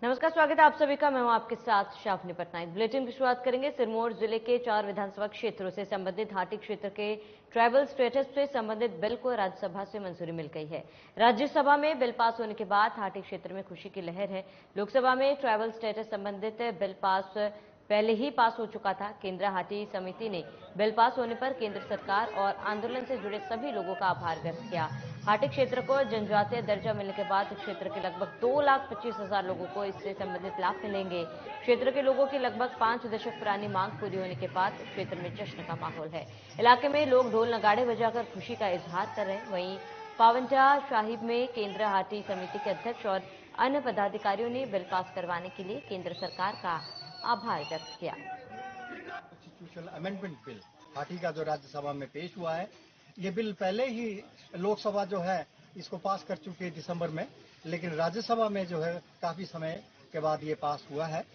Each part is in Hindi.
नमस्कार, स्वागत है आप सभी का। मैं हूं आपके साथ शाफनी पटनायक। बुलेटिन की शुरुआत करेंगे सिरमौर जिले के 4 विधानसभा क्षेत्रों से संबंधित हाटी क्षेत्र के ट्राइबल स्टेटस से संबंधित बिल को राज्यसभा से मंजूरी मिल गई है। राज्यसभा में बिल पास होने के बाद हाटी क्षेत्र में खुशी की लहर है। लोकसभा में ट्राइबल स्टेटस संबंधित बिल पहले ही पास हो चुका था। केंद्र हाटी समिति ने बिल पास होने पर केंद्र सरकार और आंदोलन से जुड़े सभी लोगों का आभार व्यक्त किया। हाटी क्षेत्र को जनजातीय दर्जा मिलने के बाद क्षेत्र के लगभग 2,25,000 लोगों को इससे संबंधित लाभ मिलेंगे। क्षेत्र के लोगों की लगभग 5 दशक पुरानी मांग पूरी होने के बाद क्षेत्र में जश्न का माहौल है। इलाके में लोग ढोल नगाड़े बजाकर खुशी का इजहार कर रहे हैं। वहीं पावंटा साहिब में केंद्र हाटी समिति के अध्यक्ष और अन्य पदाधिकारियों ने बिल पास करवाने के लिए केंद्र सरकार का आभार व्यक्त किया। कॉन्स्टिट्यूशनल अमेंडमेंट बिल हाटी का जो राज्यसभा में पेश हुआ है, ये बिल पहले ही लोकसभा जो है इसको पास कर चुकी है दिसंबर में, लेकिन राज्यसभा में जो है काफी समय के बाद ये पास हुआ है।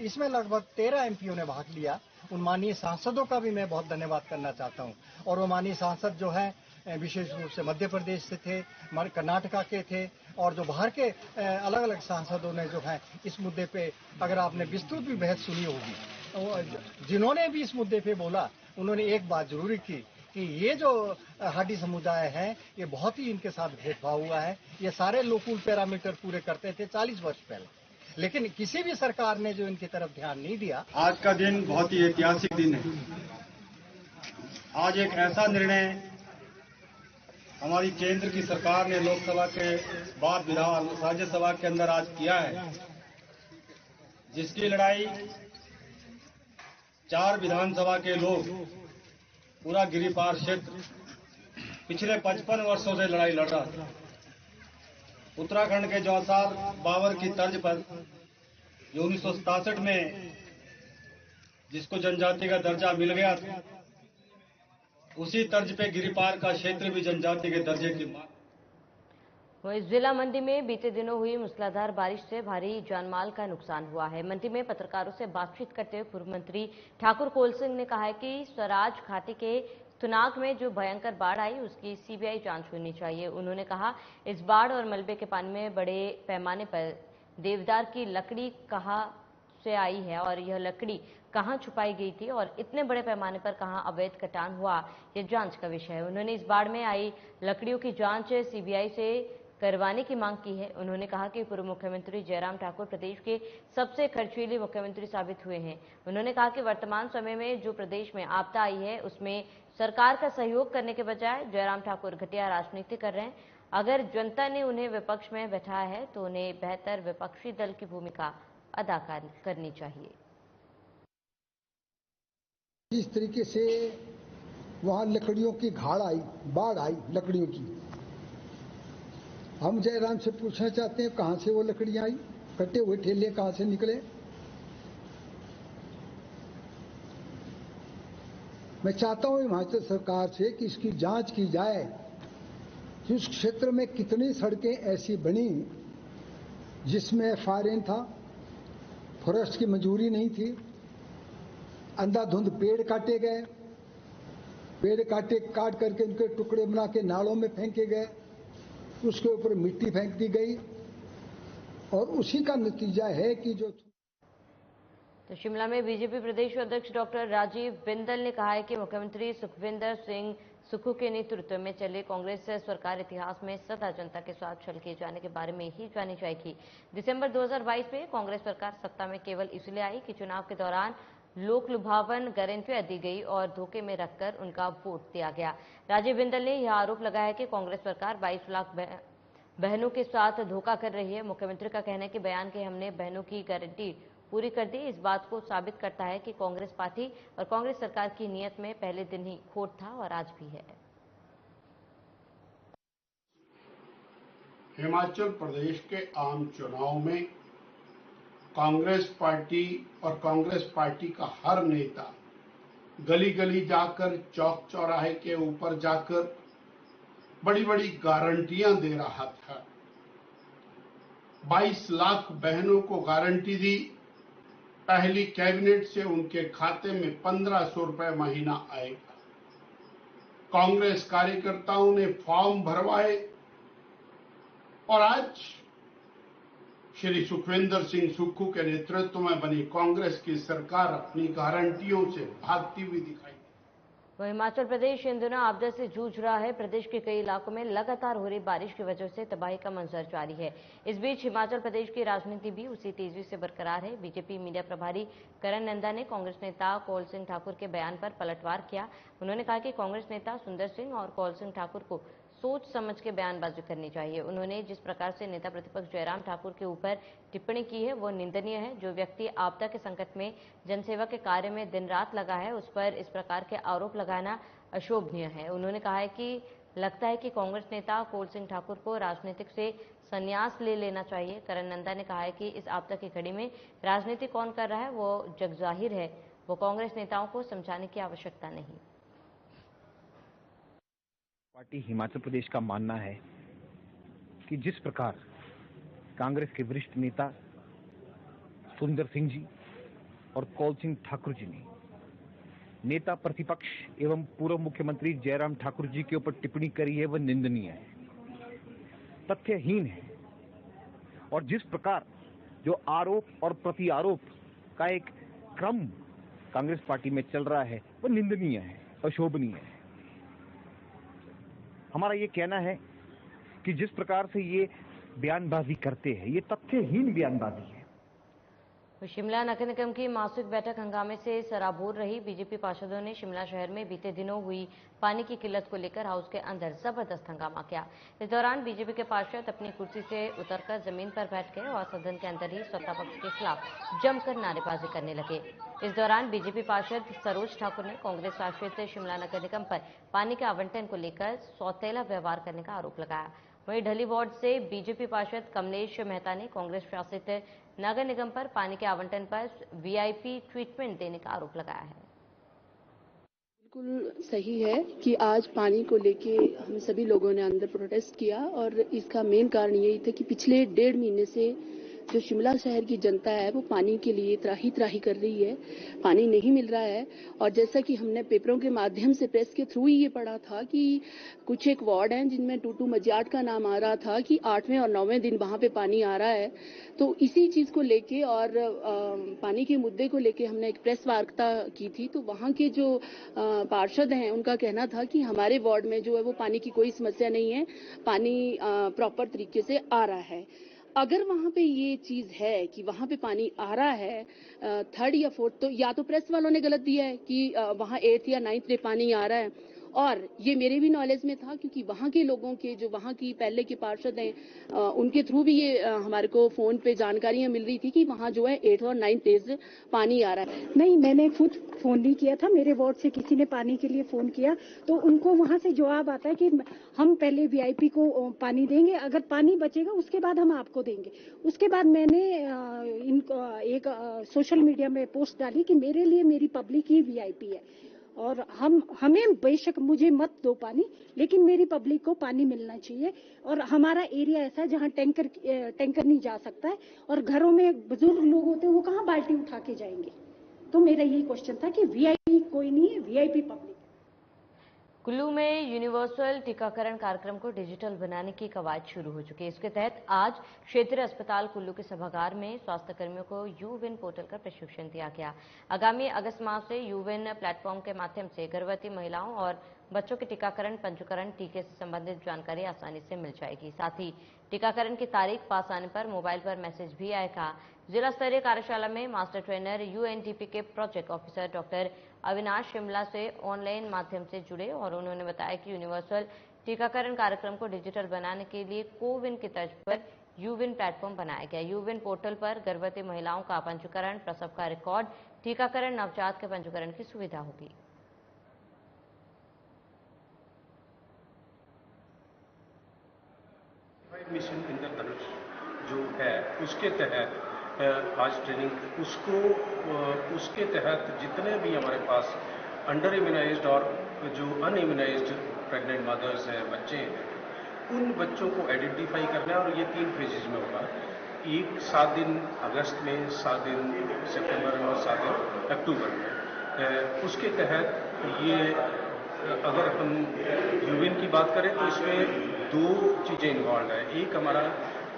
इसमें लगभग 13 एमपीओ ने भाग लिया। उन माननीय सांसदों का भी मैं बहुत धन्यवाद करना चाहता हूं। और वो माननीय सांसद जो है विशेष रूप से मध्य प्रदेश से थे, कर्नाटका के थे, और जो बाहर के अलग अलग सांसदों ने जो है इस मुद्दे पे, अगर आपने विस्तृत भी बहस सुनी होगी, जिन्होंने भी इस मुद्दे पे बोला, उन्होंने एक बात जरूरी की कि ये जो हाटी समुदाय है, ये बहुत ही इनके साथ भेदभाव हुआ है। ये सारे लोकल पैरामीटर पूरे करते थे 40 वर्ष पहले, लेकिन किसी भी सरकार ने जो इनकी तरफ ध्यान नहीं दिया। आज का दिन बहुत ही ऐतिहासिक दिन है। आज एक ऐसा निर्णय हमारी केंद्र की सरकार ने लोकसभा के बाद राज्यसभा के अंदर आज किया है, जिसकी लड़ाई 4 विधानसभा के लोग, पूरा गिरिपार क्षेत्र पिछले 55 वर्षों से लड़ाई लड़ रहा था। उत्तराखंड के जौसार बावर की तर्ज पर जो 1967 में जिसको जनजाति का दर्जा मिल गया था, उसी तर्ज पे गिरिपार का क्षेत्र भी जनजाति के दर्जे की मांग। वहीं जिला मंडी में बीते दिनों हुई मूसलाधार बारिश से भारी जानमाल का नुकसान हुआ है। मंडी में पत्रकारों से बातचीत करते हुए पूर्व मंत्री ठाकुर कोल सिंह ने कहा है कि स्वराज घाटी के तुनाग में जो भयंकर बाढ़ आई, उसकी सीबीआई जांच होनी चाहिए। उन्होंने कहा, इस बाढ़ और मलबे के पानी में बड़े पैमाने पर देवदार की लकड़ी कहां से आई है और यह लकड़ी कहां छुपाई गई थी और इतने बड़े पैमाने पर कहां अवैध कटान हुआ, यह जांच का विषय है। उन्होंने इस बाढ़ में आई लकड़ियों की जांच सीबीआई से करवाने की मांग की है। उन्होंने कहा कि पूर्व मुख्यमंत्री जयराम ठाकुर प्रदेश के सबसे खर्चीले मुख्यमंत्री साबित हुए हैं। उन्होंने कहा कि वर्तमान समय में जो प्रदेश में आपदा आई है, उसमें सरकार का सहयोग करने के बजाय जयराम ठाकुर घटिया राजनीति कर रहे हैं। अगर जनता ने उन्हें विपक्ष में बैठाया है तो उन्हें बेहतर विपक्षी दल की भूमिका अदा करनी चाहिए। जिस तरीके से वहां लकड़ियों की बाढ़ आई लकड़ियों की, हम जयराम से पूछना चाहते हैं कहां से वो लकड़ियां आई, कटे हुए ठेले कहां से निकले। मैं चाहता हूं हिमाचल सरकार से कि इसकी जांच की जाए कि उस क्षेत्र में कितनी सड़कें ऐसी बनी जिसमें फायरिंग था, फॉरेस्ट की मंजूरी नहीं थी, अंधाधुंध पेड़ काटे गए, काट करके उनके टुकड़े बना के नालों में फेंके गए, उसके ऊपर मिट्टी फेंक दी गई, और उसी का नतीजा है कि जो। तो शिमला में बीजेपी प्रदेश अध्यक्ष डॉक्टर राजीव बिंदल ने कहा है कि मुख्यमंत्री सुखविंदर सिंह सुक्खू के नेतृत्व में चले कांग्रेस सरकार इतिहास में सदा जनता के साथ छल किए जाने के बारे में ही जानी जाएगी। दिसंबर 2022 में कांग्रेस सरकार सत्ता में केवल इसलिए आई कि चुनाव के दौरान लोक लुभावन गारंटियां दी गई और धोखे में रखकर उनका वोट दिया गया। राजीव बिंदल ने यह आरोप लगाया कि कांग्रेस सरकार 22 लाख बहनों के साथ धोखा कर रही है। मुख्यमंत्री का कहना है कि बयान के हमने बहनों की गारंटी पूरी कर दी, इस बात को साबित करता है कि कांग्रेस पार्टी और कांग्रेस सरकार की नीयत में पहले दिन ही खोट था और आज भी है। हिमाचल प्रदेश के आम चुनाव में कांग्रेस पार्टी और कांग्रेस पार्टी का हर नेता गली गली जाकर, चौक चौराहे के ऊपर जाकर बड़ी बड़ी गारंटियां दे रहा था। 22 लाख बहनों को गारंटी दी। पहली कैबिनेट से उनके खाते में 1500 रुपए महीना आएगा। कांग्रेस कार्यकर्ताओं ने फॉर्म भरवाए और आज श्री सुखविंदर सिंह सुक्खू के नेतृत्व में बनी कांग्रेस की सरकार अपनी गारंटियों से भागती हुई दिखाई। वहीं हिमाचल प्रदेश इन दिनों आपदा से जूझ रहा है। प्रदेश के कई इलाकों में लगातार हो रही बारिश की वजह से तबाही का मंजर जारी है। इस बीच हिमाचल प्रदेश की राजनीति भी उसी तेजी से बरकरार है। बीजेपी मीडिया प्रभारी करण नंदा ने कांग्रेस नेता कौल सिंह ठाकुर के बयान पर पलटवार किया। उन्होंने कहा कि कांग्रेस नेता सुंदर सिंह और कौल सिंह ठाकुर को सोच समझ के बयानबाजी करनी चाहिए। उन्होंने जिस प्रकार से नेता प्रतिपक्ष जयराम ठाकुर के ऊपर टिप्पणी की है वो निंदनीय है। जो व्यक्ति आपदा के संकट में जनसेवा के कार्य में दिन रात लगा है उस पर इस प्रकार के आरोप लगाना अशोभनीय है। उन्होंने कहा है कि लगता है कि कांग्रेस नेता कौल सिंह ठाकुर को राजनीतिक से संन्यास ले लेना चाहिए। करण नंदा ने कहा है कि इस आपदा की घड़ी में राजनीति कौन कर रहा है वो जगजाहिर है, वो कांग्रेस नेताओं को समझाने की आवश्यकता नहीं। पार्टी हिमाचल प्रदेश का मानना है कि जिस प्रकार कांग्रेस के वरिष्ठ नेता सुंदर सिंह जी और कौल सिंह ठाकुर जी ने नेता प्रतिपक्ष एवं पूर्व मुख्यमंत्री जयराम ठाकुर जी के ऊपर टिप्पणी करी है वह निंदनीय है, तथ्यहीन है। और जिस प्रकार जो आरोप और प्रति आरोप का एक क्रम कांग्रेस पार्टी में चल रहा है वह निंदनीय है, अशोभनीय है। हमारा ये कहना है कि जिस प्रकार से ये बयानबाजी करते हैं ये तथ्यहीन बयानबाजी है। शिमला नगर निगम की मासिक बैठक हंगामे से सराबोर रही। बीजेपी पार्षदों ने शिमला शहर में बीते दिनों हुई पानी की किल्लत को लेकर हाउस के अंदर जबरदस्त हंगामा किया। इस दौरान बीजेपी के पार्षद अपनी कुर्सी से उतरकर जमीन पर बैठ गए और सदन के अंदर ही सत्ता पक्ष के खिलाफ जमकर नारेबाजी करने लगे। इस दौरान बीजेपी पार्षद सरोज ठाकुर ने कांग्रेस शासित शिमला नगर निगम पर पानी के आवंटन को लेकर सौतेला व्यवहार करने का आरोप लगाया। वहीं ढली वार्ड से बीजेपी पार्षद कमलेश मेहता ने कांग्रेस शासित नगर निगम पर पानी के आवंटन पर वीआईपी ट्रीटमेंट देने का आरोप लगाया है। बिल्कुल सही है कि आज पानी को लेके हम सभी लोगों ने अंदर प्रोटेस्ट किया और इसका मेन कारण यही था कि पिछले 1.5 महीने से जो शिमला शहर की जनता है वो पानी के लिए त्राही कर रही है, पानी नहीं मिल रहा है। और जैसा कि हमने पेपरों के माध्यम से प्रेस के थ्रू ही ये पढ़ा था कि कुछ एक वार्ड हैं जिनमें टूटू मजियाट का नाम आ रहा था कि 8वें और 9वें दिन वहां पे पानी आ रहा है। तो इसी चीज को लेके और पानी के मुद्दे को लेके हमने एक प्रेस वार्ता की थी। तो वहां के जो पार्षद हैं उनका कहना था कि हमारे वार्ड में जो है वो पानी की कोई समस्या नहीं है, पानी प्रॉपर तरीके से आ रहा है। अगर वहां पे ये चीज है कि वहां पे पानी आ रहा है 3rd या 4th, तो या तो प्रेस वालों ने गलत दिया है कि वहां 8th या 9th डे पानी आ रहा है, और ये मेरे भी नॉलेज में था क्योंकि वहां के लोगों के जो वहां की पहले के पार्षद हैं उनके थ्रू भी ये हमारे को फोन पे जानकारियां मिल रही थी कि वहां जो है 8th और 9th डेज पानी आ रहा है। नहीं, मैंने खुद फोन नहीं किया था, मेरे वार्ड से किसी ने पानी के लिए फोन किया तो उनको वहां से जवाब आता है कि हम पहले वीआईपी को पानी देंगे, अगर पानी बचेगा उसके बाद हम आपको देंगे। उसके बाद मैंने इनको एक सोशल मीडिया में पोस्ट डाली कि मेरे लिए मेरी पब्लिक ही वीआईपी है और हमें बेशक मुझे मत दो पानी, लेकिन मेरी पब्लिक को पानी मिलना चाहिए। और हमारा एरिया ऐसा है जहां टैंकर नहीं जा सकता है और घरों में बुजुर्ग लोग होते हैं वो कहां बाल्टी उठा के जाएंगे। तो मेरा यही क्वेश्चन था कि वीआईपी कोई नहीं है, वीआईपी पब्लिक। कुल्लू में यूनिवर्सल टीकाकरण कार्यक्रम को डिजिटल बनाने की कवायद शुरू हो चुकी है। इसके तहत आज क्षेत्रीय अस्पताल कुल्लू के सभागार में स्वास्थ्य कर्मियों को यूविन पोर्टल का प्रशिक्षण दिया गया। आगामी अगस्त माह से यूविन प्लेटफॉर्म के माध्यम से गर्भवती महिलाओं और बच्चों के टीकाकरण, पंजीकरण, टीके से संबंधित जानकारी आसानी से मिल जाएगी। साथ ही टीकाकरण की तारीख पास आने पर मोबाइल पर मैसेज भी आएगा। जिला स्तरीय कार्यशाला में मास्टर ट्रेनर यूएनटीपी के project officer doctor Avinash Shimla से ऑनलाइन माध्यम से जुड़े और उन्होंने बताया कि यूनिवर्सल टीकाकरण कार्यक्रम को डिजिटल बनाने के लिए कोविन की तर्ज पर यूविन प्लेटफॉर्म बनाया गया। यूविन पोर्टल पर गर्भवती महिलाओं का पंजीकरण, प्रसव का रिकॉर्ड, टीकाकरण, नवजात के पंजीकरण की सुविधा होगी। मिशन इंद्रधनुष जो है उसके तहत आज ट्रेनिंग उसके तहत जितने भी हमारे पास अंडर इम्यूनाइज्ड और जो अनइम्यूनाइज्ड प्रेग्नेंट मदर्स हैं, बच्चे हैं, उन बच्चों को आइडेंटिफाई करना है। और ये 3 फेजेज में होगा। एक 7 दिन अगस्त में, 7 दिन सितंबर में और 7 दिन अक्टूबर में। उसके तहत ये अगर हम यूविन की बात करें तो इसमें 2 चीज़ें इन्वॉल्व है। एक हमारा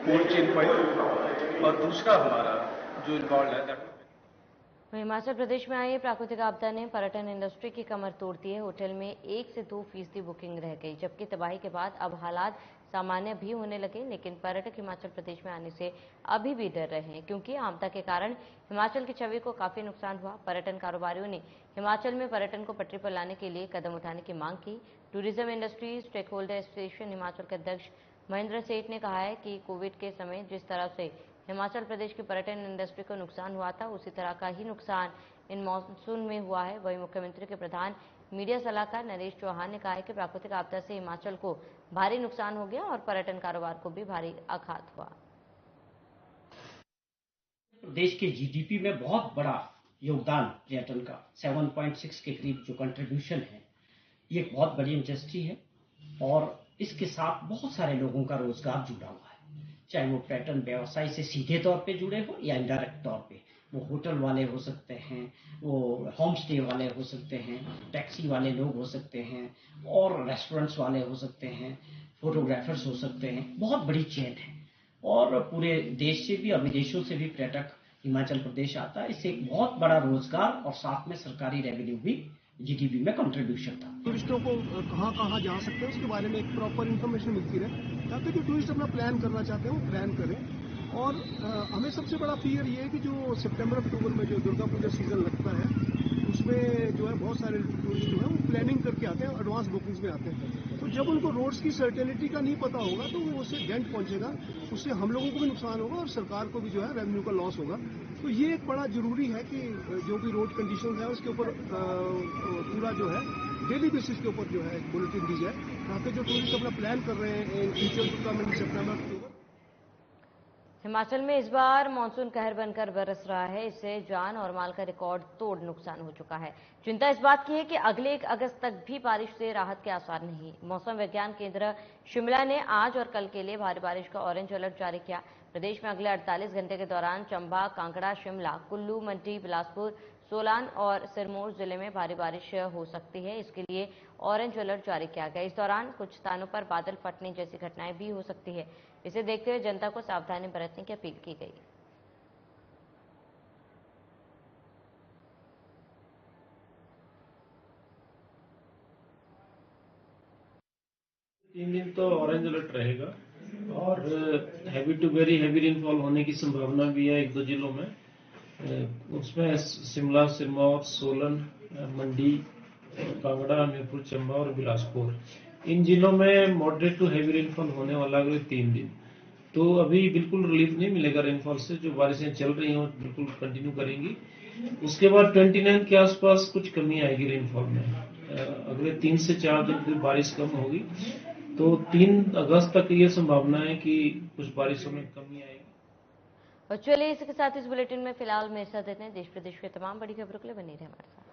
कोल्ड चेन पॉइंट, और दूसरा हमारा जो इन्वॉल्व है हिमाचल प्रदेश में आई प्राकृतिक आपदा ने पर्यटन इंडस्ट्री की कमर तोड़ दी है। होटल में 1 से 2% बुकिंग रह गई, जबकि तबाही के बाद अब हालात सामान्य भी होने लगे। लेकिन पर्यटक हिमाचल प्रदेश में आने से अभी भी डर रहे हैं, क्योंकि आपदा के कारण हिमाचल की छवि को काफी नुकसान हुआ। पर्यटन कारोबारियों ने हिमाचल में पर्यटन को पटरी पर लाने के लिए कदम उठाने की मांग की। Tourism industry stakeholder association Himachal के अध्यक्ष महेंद्र सेठ ने कहा है कि कोविड के समय जिस तरह से हिमाचल प्रदेश की पर्यटन इंडस्ट्री को नुकसान हुआ था, उसी तरह का ही नुकसान इन मानसून में हुआ है। वहीं मुख्यमंत्री के प्रधान मीडिया सलाहकार नरेश चौहान ने कहा है कि प्राकृतिक आपदा से हिमाचल को भारी नुकसान हो गया और पर्यटन कारोबार को भी भारी आघात हुआ। देश के जीडीपी में बहुत बड़ा योगदान पर्यटन का 7.6 के करीब जो कंट्रीब्यूशन है, ये एक बहुत बड़ी इंडस्ट्री है और इसके साथ बहुत सारे लोगों का रोजगार जुड़ा हुआ है, चाहे वो पर्यटन व्यवसाय से सीधे तौर पे जुड़े हो या इनडायरेक्ट तौर पे। वो होटल वाले हो सकते हैं, वो होम स्टे वाले हो सकते हैं, टैक्सी वाले लोग हो सकते हैं, और रेस्टोरेंट्स वाले हो सकते हैं, फोटोग्राफर्स हो सकते हैं। बहुत बड़ी चेन है और पूरे देश से भी और विदेशों से भी पर्यटक हिमाचल प्रदेश आता है। इससे एक बहुत बड़ा रोजगार और साथ में सरकारी रेवेन्यू भी जीडीपी में कंट्रीब्यूशन था। टूरिस्टों को कहाँ जा सकते हैं उसके बारे में एक प्रॉपर इन्फॉर्मेशन मिलती रहे, ताकि जो टूरिस्ट अपना प्लान करना चाहते हैं वो प्लान करें। और हमें सबसे बड़ा फियर ये है कि जो सितंबर अक्टूबर में जो दुर्गा पूजा सीजन लगता है, उसमें जो है बहुत सारे टूरिस्ट जो है वो प्लानिंग करके आते हैं, एडवांस बुकिंग्स में आते हैं। तो जब उनको रोड्स की सर्टेनिटी का नहीं पता होगा तो वो उससे डेंट पहुंचेगा, उससे हम लोगों को भी नुकसान होगा और सरकार को भी जो है रेवेन्यू का लॉस होगा। तो ये एक बड़ा जरूरी है कि जो भी रोड कंडीशन है उसके ऊपर पूरा जो है डेली बेसिस के ऊपर जो है बुलेटिन दी जाए, ताकि जो टूरिस्ट अपना प्लान कर रहे हैं फ्यूचर टू कम इन सितंबर अक्टूबर। हिमाचल में इस बार मानसून कहर बनकर बरस रहा है। इससे जान और माल का रिकॉर्ड तोड़ नुकसान हो चुका है। चिंता इस बात की है कि अगले 1 अगस्त तक भी बारिश से राहत के आसार नहीं। मौसम विज्ञान केंद्र शिमला ने आज और कल के लिए भारी बारिश का ऑरेंज अलर्ट जारी किया। प्रदेश में अगले 48 घंटे के दौरान चंबा, कांगड़ा, शिमला, कुल्लू, मंडी, बिलासपुर, सोलान और सिरमौर जिले में भारी बारिश हो सकती है। इसके लिए ऑरेंज अलर्ट जारी किया गया। इस दौरान कुछ स्थानों पर बादल फटने जैसी घटनाएं भी हो सकती है। इसे देखते हुए जनता को सावधानी बरतने की अपील की गई। तीन दिन तो ऑरेंज अलर्ट रहेगा और heavy to very heavy rainfall होने की संभावना भी है 1-2 जिलों में। उसमें शिमला, सिरमौर, सोलन, मंडी, कांगड़ा, हमीरपुर, चंबा और बिलासपुर, इन जिलों में मॉडरेट टू हैवी रेनफॉल होने वाला अगले 3 दिन। तो अभी बिल्कुल रिलीफ नहीं मिलेगा रेनफॉल से, जो बारिशें चल रही हैं बिल्कुल कंटिन्यू करेंगी। उसके बाद 29 के आसपास कुछ कमी आएगी रेनफॉल में। अगले 3 से 4 दिन फिर बारिश कम होगी, तो 3 अगस्त तक ये संभावना है कि कुछ बारिशों में कमी आएगी। और चलिए इसके साथ इस बुलेटिन में फिलहाल में इतना देश प्रदेश के तमाम बड़ी खबरों के लिए बने रहे हमारे साथ।